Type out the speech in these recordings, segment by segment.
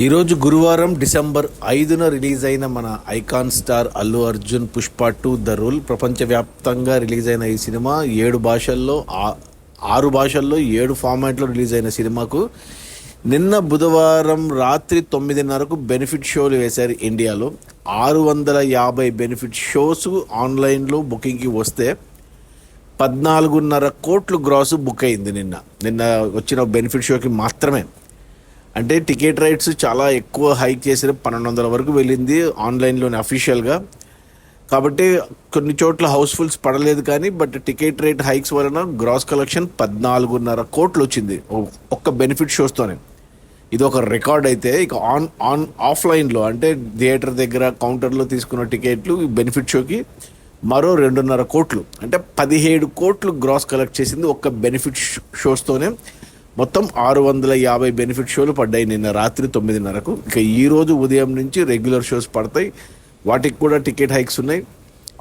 ఈరోజు గురువారం December 5న release అయిన మన icon star Allu Arjun Pushpa 2 the rule ప్రపంచవ్యాప్తంగా రిలీజ్ అయిన ఈ సినిమా 7 భాషల్లో 6 భాషల్లో 7 ఫార్మాట్లో రిలీజ్ అయిన సినిమాకు నిన్న బుధవారం రాత్రి 9:30కు బెనిఫిట్ షోలు వేశారు ఇండియాలో. 650 బెనిఫిట్ షోస్ ఆన్లైన్లో బుకింగ్కి వస్తే 14.5 కోట్లు గ్రాస్ బుక్ అయింది నిన్న వచ్చిన బెనిఫిట్ షోకి మాత్రమే. అంటే టికెట్ రైట్స్ చాలా ఎక్కువ హైక్ చేసిన 1200 వరకు వెళ్ళింది ఆన్లైన్లోనే అఫీషియల్గా. కాబట్టి కొన్ని చోట్ల హౌస్ఫుల్స్ పడలేదు, కానీ బట్ టికెట్ రేట్ హైక్స్ వలన గ్రాస్ కలెక్షన్ 14.5 కోట్లు వచ్చింది ఒక్క బెనిఫిట్ షోస్తోనే. ఇది ఒక రికార్డ్. అయితే ఇక ఆఫ్లైన్లో అంటే థియేటర్ దగ్గర కౌంటర్లో తీసుకున్న టికెట్లు బెనిఫిట్ షోకి మరో 2.5 కోట్లు, అంటే 17 కోట్లు గ్రాస్ కలెక్ట్ చేసింది ఒక్క బెనిఫిట్ షోస్తోనే. మొత్తం 650 బెనిఫిట్ షోలు పడ్డాయి నిన్న రాత్రి 9:30కు. ఇక ఈరోజు ఉదయం నుంచి రెగ్యులర్ షోస్ పడతాయి, వాటికి కూడా టికెట్ హైక్స్ ఉన్నాయి.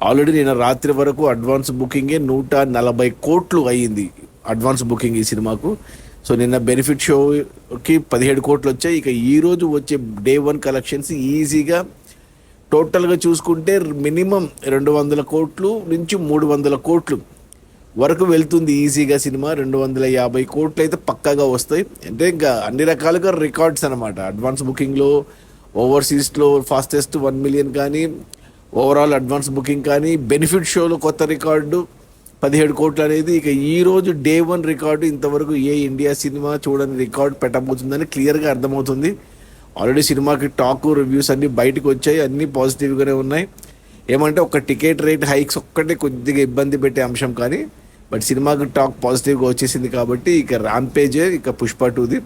ఆల్రెడీ నిన్న రాత్రి వరకు అడ్వాన్స్ బుకింగే 140 కోట్లు అయ్యింది అడ్వాన్స్ బుకింగ్ ఈ సినిమాకు. సో నిన్న బెనిఫిట్ షోకి 17 కోట్లు వచ్చాయి. ఇక ఈరోజు వచ్చే డే 1 కలెక్షన్స్ ఈజీగా టోటల్గా చూసుకుంటే మినిమం 200 కోట్లు నుంచి 300 కోట్లు వరకు వెళ్తుంది ఈజీగా సినిమా. 250 కోట్లు అయితే పక్కాగా వస్తాయి. అంటే ఇంకా అన్ని రకాలుగా రికార్డ్స్ అనమాట. అడ్వాన్స్ బుకింగ్లో ఓవర్సీస్లో ఫాస్టెస్ట్ 1 మిలియన్ కానీ, ఓవరాల్ అడ్వాన్స్ బుకింగ్ కానీ, బెనిఫిట్ షోలో కొత్త రికార్డు 17 కోట్లు అనేది ఇక ఈరోజు డే 1 రికార్డు ఇంతవరకు ఏ ఇండియా సినిమా చూడని రికార్డు పెట్టబోతుందని క్లియర్గా అర్థమవుతుంది. ఆల్రెడీ సినిమాకి టాక్ రివ్యూస్ అన్నీ బయటకు వచ్చాయి, అన్నీ పాజిటివ్గానే ఉన్నాయి. ఏమంటే ఒక టికెట్ రేట్ హైక్స్ ఒక్కటే కొద్దిగా ఇబ్బంది పెట్టే అంశం, కానీ బట్ సినిమాకి టాక్ పాజిటివ్గా వచ్చేసింది కాబట్టి ఇక ర్యాంపేజే ఇక పుష్ప 2ది.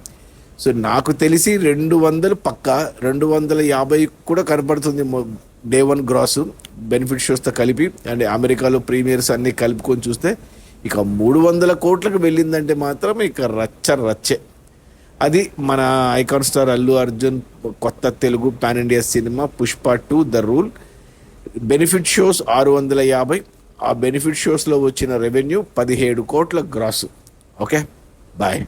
సో నాకు తెలిసి 200 పక్కా, 250 కూడా కనపడుతుంది డే 1 గ్రాస్ బెనిఫిట్ షోస్తో కలిపి. అండ్ అమెరికాలో ప్రీమియర్స్ అన్నీ కలుపుకొని చూస్తే ఇక 300 కోట్లకు వెళ్ళిందంటే మాత్రం ఇక రచ్చే. అది మన ఐకాన్ స్టార్ అల్లు అర్జున్ కొత్త Telugu pan India cinema Pushpa 2 the rule. Benefit shows 650, ఆ బెనిఫిట్ షోస్లో వచ్చిన రెవెన్యూ 17 కోట్ల గ్రాస్. Okay, bye.